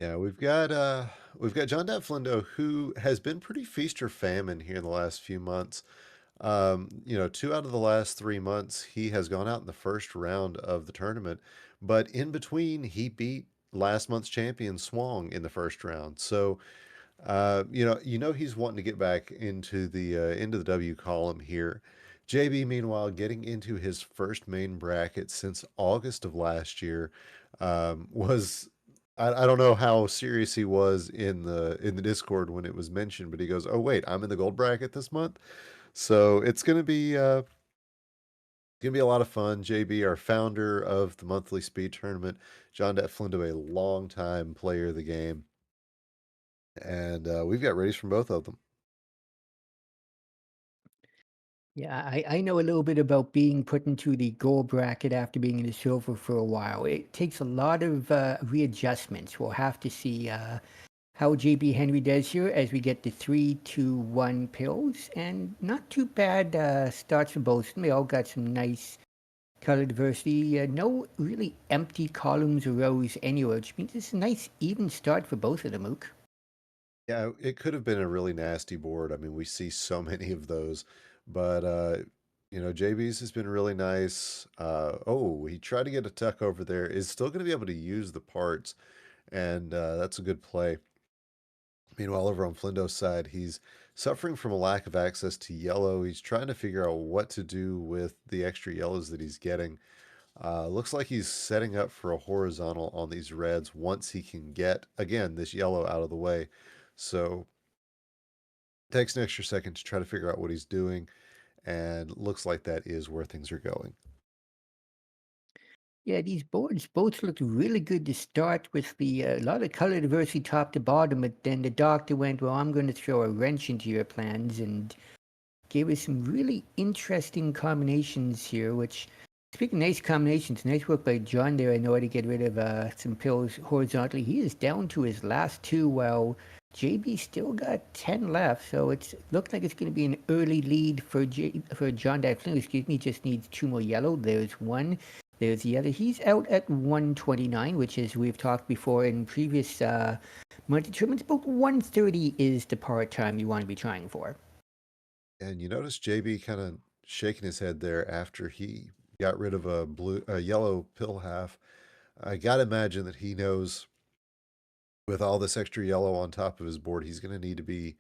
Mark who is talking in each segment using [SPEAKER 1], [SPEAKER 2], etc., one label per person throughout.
[SPEAKER 1] Yeah, we've got JonDatFlindo who has been pretty feast or famine here in the last few months. Two out of the last 3 months, he has gone out in the first round of the tournament, but in between, he beat last month's champion Swang in the first round. So, he's wanting to get back into the W column here. JB, meanwhile, getting into his first main bracket since August of last year, was I don't know how serious he was in the Discord when it was mentioned, but he goes, "Oh wait, I'm in the gold bracket this month." So it's gonna be a lot of fun. JB, our founder of the monthly speed tournament, John Flindo, a longtime player of the game, and we've got rays from both of them.
[SPEAKER 2] Yeah, I know a little bit about being put into the gold bracket after being in the silver for a while. It takes a lot of readjustments. We'll have to see how JB Henry does here as we get the 3-2-1 pills. And not too bad starts for both of them. They all got some nice color diversity. No really empty columns or rows anywhere, which means it's a nice even start for both of them, Luke.
[SPEAKER 1] Yeah, it could have been a really nasty board. I mean, we see so many of those, but JB's has been really nice. He tried to get a tuck over there. Is still going to be able to use the parts, and that's a good play. Meanwhile, over on Flindo's side, he's suffering from a lack of access to yellow. He's trying to figure out what to do with the extra yellows that he's getting. Looks like he's setting up for a horizontal on these reds once he can get, again, this yellow out of the way. So takes an extra second to try to figure out what he's doing, and looks like that is where things are going.
[SPEAKER 2] Yeah, these boards both looked really good to start with the a lot of color diversity top to bottom, but then the doctor went, "Well, I'm going to throw a wrench into your plans," and gave us some really interesting combinations here. Which, speaking of nice combinations, nice work by John there. I know how to get rid of some pills horizontally. He is down to his last two, while JB still got 10 left. So it's looked like it's going to be an early lead for John Flynn. Excuse me, just needs two more yellow. There's one. There's the other. He's out at 129, which is we've talked before in previous monthly tournaments. About 130 is the part time you want to be trying for.
[SPEAKER 1] And you notice JB kind of shaking his head there after he got rid of a yellow pill half. I gotta imagine that he knows with all this extra yellow on top of his board, he's gonna need to be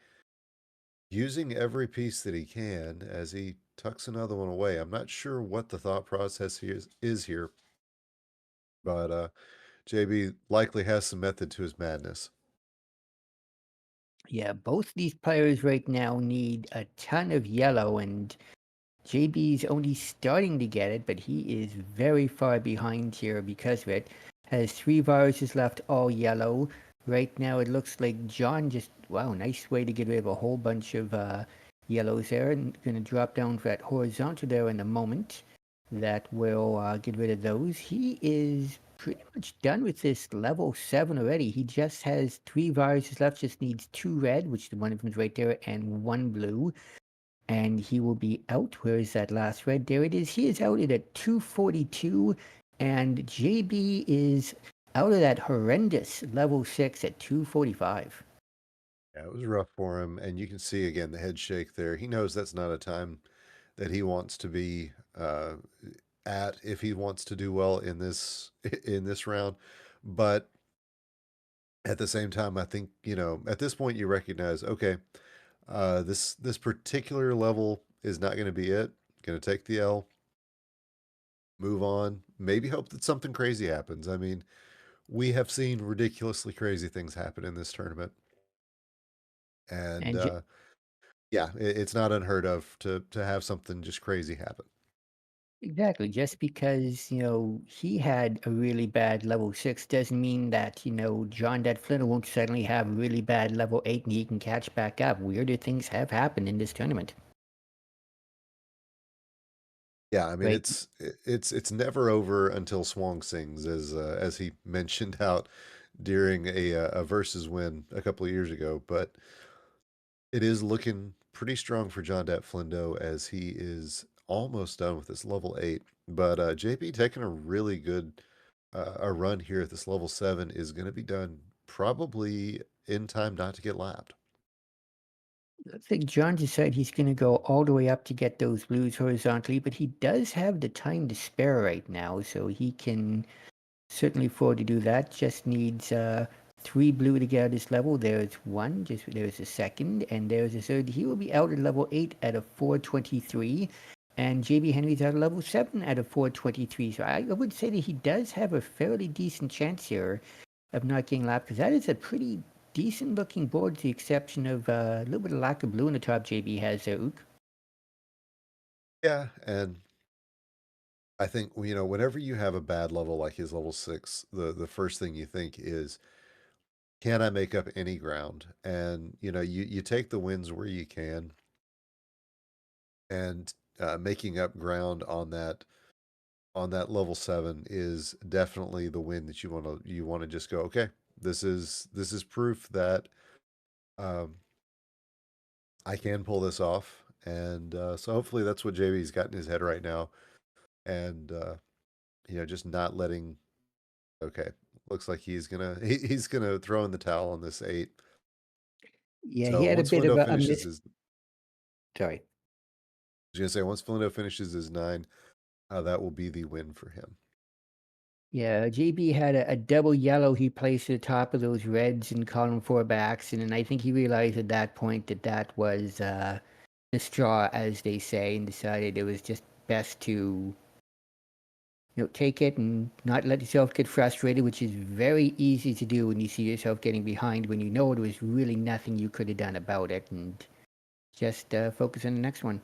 [SPEAKER 1] using every piece that he can as he tucks another one away. I'm not sure what the thought process is here, but JB likely has some method to his madness.
[SPEAKER 2] Yeah, both these players right now need a ton of yellow, and JB's only starting to get it, but he is very far behind here because of it. Has three viruses left, all yellow. Right now, it looks like John just, wow, nice way to get rid of a whole bunch of yellows there. And going to drop down for that horizontal there in a moment. That will get rid of those. He is pretty much done with this level 7 already. He just has three viruses left, just needs two red, which one of them is right there, and one blue. And he will be out. Where is that last red? There it is. He is out at 242, and JB is out of that horrendous level 6 at 245.
[SPEAKER 1] Yeah, it was rough for him, and you can see again the head shake there. He knows that's not a time that he wants to be at if he wants to do well in this in this round. But at the same time, I think at this point you recognize, okay, this particular level is not going to be it. Going to take the L, move on, maybe hope that something crazy happens. I mean, we have seen ridiculously crazy things happen in this tournament, and
[SPEAKER 2] And
[SPEAKER 1] yeah, it's not unheard of to have something just crazy happen.
[SPEAKER 2] exactly, just because, he had a really bad level 6 doesn't mean that, John Dead Flynn won't suddenly have a really bad level 8 and he can catch back up. Weirder things have happened in this tournament,
[SPEAKER 1] Yeah, I mean
[SPEAKER 2] right?
[SPEAKER 1] it's never over until Swang sings, as he mentioned out during a versus win a couple of years ago. But it is looking pretty strong for John Flindo as he is almost done with this level 8. But JP taking a really good a run here at this level 7 is going to be done probably in time not to get lapped.
[SPEAKER 2] I think John decided he's going to go all the way up to get those blues horizontally, but he does have the time to spare right now, so he can certainly afford to do that. Just needs 3 blue to get out this level. There's one, just there's a second, and there's a third. He will be out at level 8 out of 423, and JB Henry's out of level 7 out of 423. So I would say that he does have a fairly decent chance here of not getting lapped, because that is a pretty decent looking board, with the exception of a little bit of lack of blue in the top JB has there, Ook.
[SPEAKER 1] Yeah, and I think whenever you have a bad level like his level 6, the first thing you think is, can I make up any ground? And you take the wins where you can, and making up ground on that level 7 is definitely the win that you want to just go, okay, this is proof that um, I can pull this off. And so hopefully that's what JB's got in his head right now, and just not letting. Okay, looks like he's gonna throw in the towel on this 8.
[SPEAKER 2] Yeah, he
[SPEAKER 1] So
[SPEAKER 2] had a
[SPEAKER 1] once
[SPEAKER 2] bit of
[SPEAKER 1] Flindo
[SPEAKER 2] a
[SPEAKER 1] finishes
[SPEAKER 2] miss.
[SPEAKER 1] his,
[SPEAKER 2] Sorry.
[SPEAKER 1] I was gonna say, once Flindo finishes his 9, that will be the win for him.
[SPEAKER 2] Yeah, JB had a double yellow he placed at the top of those reds in column 4 by accident, and I think he realized at that point that that was the straw, as they say, and decided it was just best to take it and not let yourself get frustrated, which is very easy to do when you see yourself getting behind, when you know there was really nothing you could have done about it, and just focus on the next one.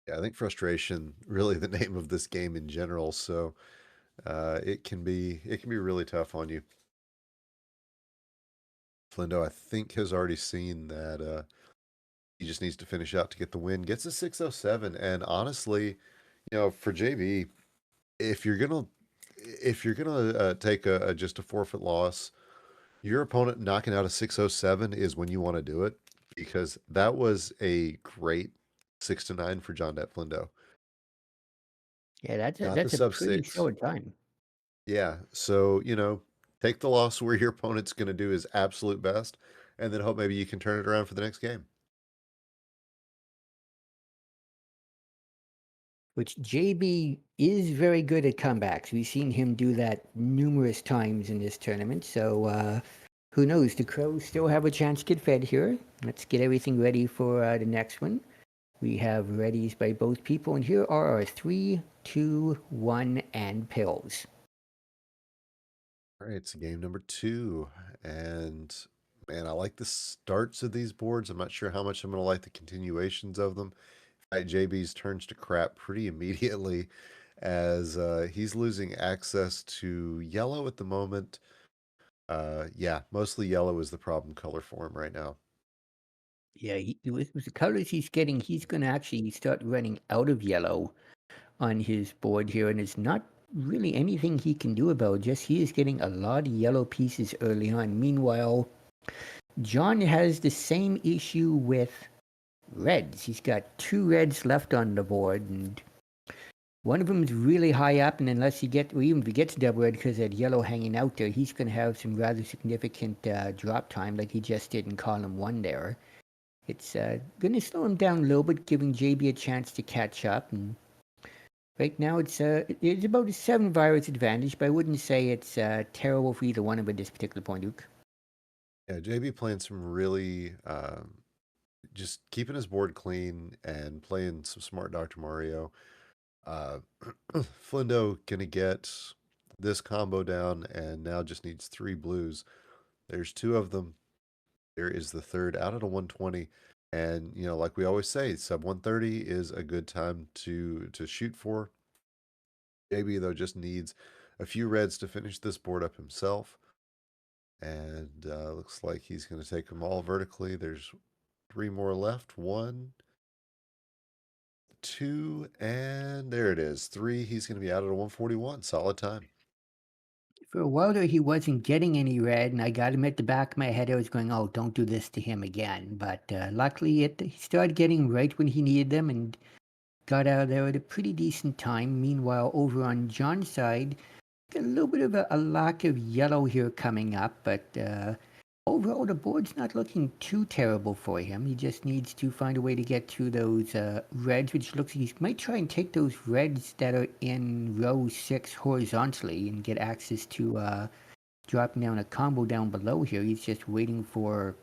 [SPEAKER 1] Yeah, I think frustration really the name of this game in general. So it can be really tough on you. Flindo, I think, has already seen that he just needs to finish out to get the win. Gets a 607, and honestly, for JB, if you're gonna take just a forfeit loss, your opponent knocking out a 607 is when you want to do it, because that was a great 6 to 9 for JonDatFlindo.
[SPEAKER 2] Yeah, that's a
[SPEAKER 1] Got the
[SPEAKER 2] that's a
[SPEAKER 1] sub
[SPEAKER 2] pretty
[SPEAKER 1] 6.
[SPEAKER 2] solid time.
[SPEAKER 1] Yeah. So, take the loss where your opponent's going to do his absolute best, and then hope maybe you can turn it around for the next game.
[SPEAKER 2] Which JB is very good at comebacks. We've seen him do that numerous times in this tournament. So who knows? The Crows still have a chance to get fed here. Let's get everything ready for the next one. We have readies by both people, and here are our 3, 2, 1, and pills.
[SPEAKER 1] All right, it's game number 2, and man, I like the starts of these boards. I'm not sure how much I'm going to like the continuations of them. JB's turns to crap pretty immediately, as he's losing access to yellow at the moment. Yeah, mostly yellow is the problem color for him right now.
[SPEAKER 2] Yeah, with the colors he's getting, he's going to actually start running out of yellow on his board here, and it's not really anything he can do about it. Just he is getting a lot of yellow pieces early on. Meanwhile, John has the same issue with reds. He's got 2 reds left on the board, and one of them is really high up, and unless he gets, or even if he gets double red because that yellow hanging out there, he's going to have some rather significant drop time, like he just did in column 1 there. It's going to slow him down a little bit, giving JB a chance to catch up. And right now, it's about a 7 virus advantage, but I wouldn't say it's terrible for either one of them at this particular point, Luke.
[SPEAKER 1] Yeah, JB playing some really just keeping his board clean and playing some smart Dr. Mario. Uh, Flindo gonna get this combo down and now just needs 3 blues. There's 2 of them. There is the third out at a 120. And like we always say, sub 130 is a good time to shoot for. JB though just needs a few reds to finish this board up himself. And looks like he's going to take them all vertically. There's 3 more left. 1, 2, and there it is. 3. He's going to be out at a 141. Solid time.
[SPEAKER 2] For a while there, he wasn't getting any red, and I got him at the back of my head. I was going, "Oh, don't do this to him again." But luckily, he started getting right when he needed them, and got out of there at a pretty decent time. Meanwhile, over on John's side, a little bit of a lack of yellow here coming up, but overall the board's not looking too terrible for him. He just needs to find a way to get to those reds, which looks like he might try and take those reds that are in row 6 horizontally and get access to dropping down a combo down below here. He's just waiting for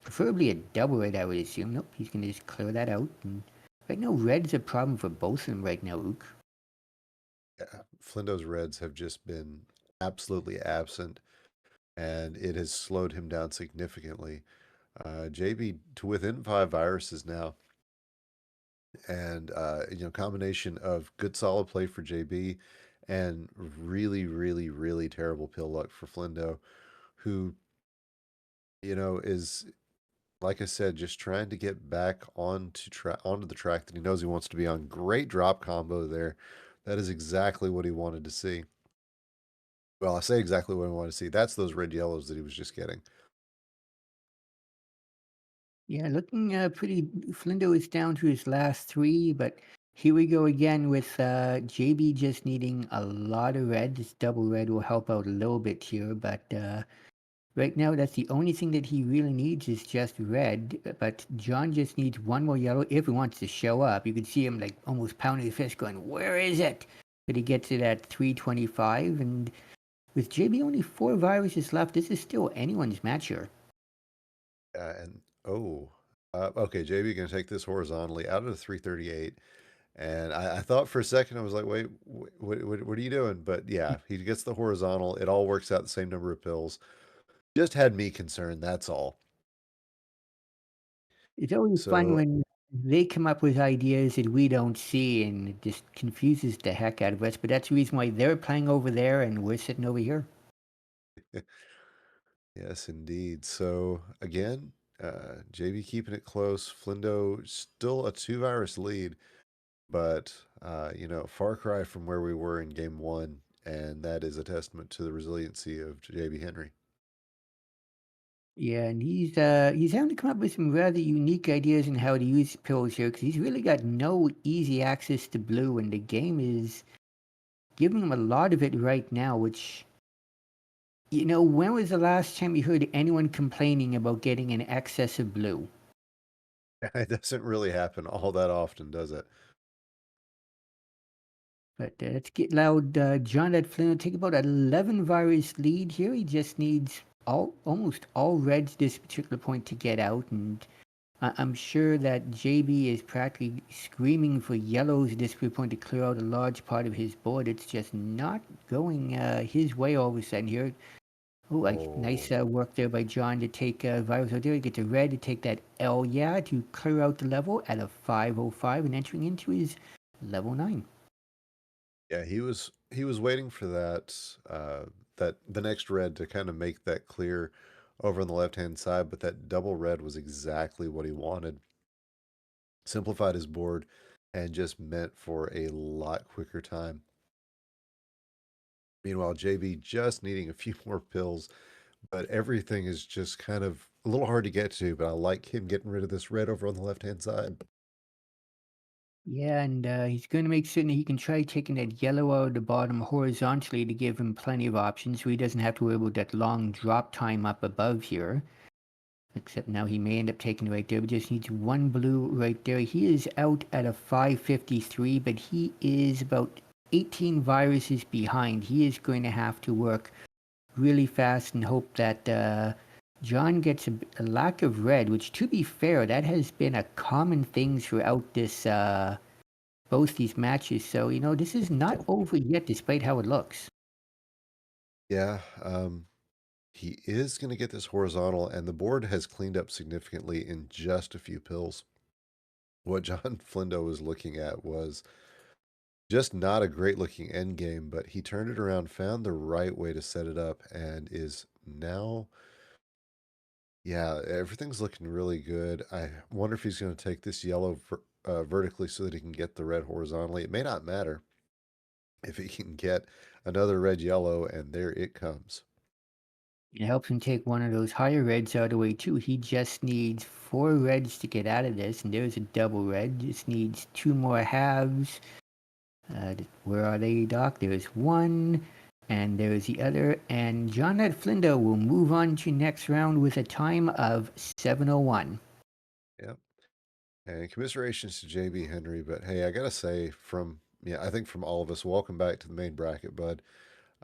[SPEAKER 2] preferably a double red, I would assume. Nope, he's going to just clear that out. And right now, red's a problem for both of them right now, Ook.
[SPEAKER 1] Yeah, Flindo's reds have just been absolutely absent, and it has slowed him down significantly. JB to within 5 viruses now, and combination of good solid play for JB and really, really, really terrible pill luck for Flindo, who is, like I said, just trying to get back onto the track that he knows he wants to be on. Great drop combo there. That is exactly what he wanted to see. Well, I say exactly what I want to see. That's those red yellows that he was just getting.
[SPEAKER 2] Yeah, looking pretty. Flindo is down to his last 3, but here we go again with JB just needing a lot of red. This double red will help out a little bit here, but right now that's the only thing that he really needs is just red. But John just needs one more yellow if he wants to show up. You can see him like almost pounding his fist, going, "Where is it?" But he gets it at 325, and with JB only 4 viruses left, this is still anyone's match here.
[SPEAKER 1] And okay, JB gonna take this horizontally out of the 338. And I thought for a second, I was like, wait, what are you doing? But yeah, he gets the horizontal. It all works out the same number of pills. Just had me concerned, that's all.
[SPEAKER 2] It's always fun
[SPEAKER 1] So
[SPEAKER 2] when they come up with ideas that we don't see, and it just confuses the heck out of us. But that's the reason why they're playing over there and we're sitting over here.
[SPEAKER 1] yes, indeed. So again, JB keeping it close. Flindo still a 2 virus lead, but far cry from where we were in game 1, and that is a testament to the resiliency of JB Henry.
[SPEAKER 2] Yeah, and he's having to come up with some rather unique ideas on how to use pills here because he's really got no easy access to blue, and the game is giving him a lot of it right now. Which when was the last time you heard anyone complaining about getting an excess of blue?
[SPEAKER 1] It doesn't really happen all that often, does it?
[SPEAKER 2] But let's get loud. JonDatFlindo take about 11 virus lead here. He just needs almost all reds this particular point to get out, and I'm sure that JB is practically screaming for yellows at this point to clear out a large part of his board. It's just not going his way all of a sudden here. Oh, nice
[SPEAKER 1] Oh,
[SPEAKER 2] work there by John to take virus out there. Get the red to take that L, yeah, to clear out the level at a 505 and entering into his level 9.
[SPEAKER 1] yeah, he was waiting for that the next red to kind of make that clear over on the left-hand side, but that double red was exactly what he wanted. Simplified his board and just meant for a lot quicker time. Meanwhile, JB just needing a few more pills, but everything is just kind of a little hard to get to, but I like him getting rid of this red over on the left-hand side.
[SPEAKER 2] Yeah, and he's going to make certain that he can try taking that yellow out of the bottom horizontally to give him plenty of options so he doesn't have to worry about that long drop time up above here. Except now he may end up taking it right there, but just needs one blue right there. He is out at a 553, but he is about 18 viruses behind. He is going to have to work really fast and hope that John gets a lack of red, which, to be fair, that has been a common thing throughout this both these matches. So this is not over yet, despite how it looks.
[SPEAKER 1] Yeah, he is going to get this horizontal, and the board has cleaned up significantly in just a few pills. What John Flindo was looking at was just not a great looking end game, but he turned it around, found the right way to set it up, and is now, yeah, everything's looking really good. I wonder if he's going to take this yellow vertically so that he can get the red horizontally. It may not matter if he can get another red yellow, and there it comes.
[SPEAKER 2] It helps him take one of those higher reds out of the way too. He just needs 4 reds to get out of this, and there's a double red. Just needs 2 more halves. Where are they, Doc? There's one. And there's the other. And JonDatFlindo will move on to next round with a time of 7:01.
[SPEAKER 1] Yep. And commiserations to JB Henry, but hey, I gotta say, I think from all of us, welcome back to the main bracket, bud.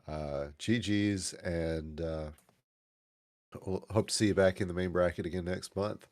[SPEAKER 1] GG's, and we'll hope to see you back in the main bracket again next month.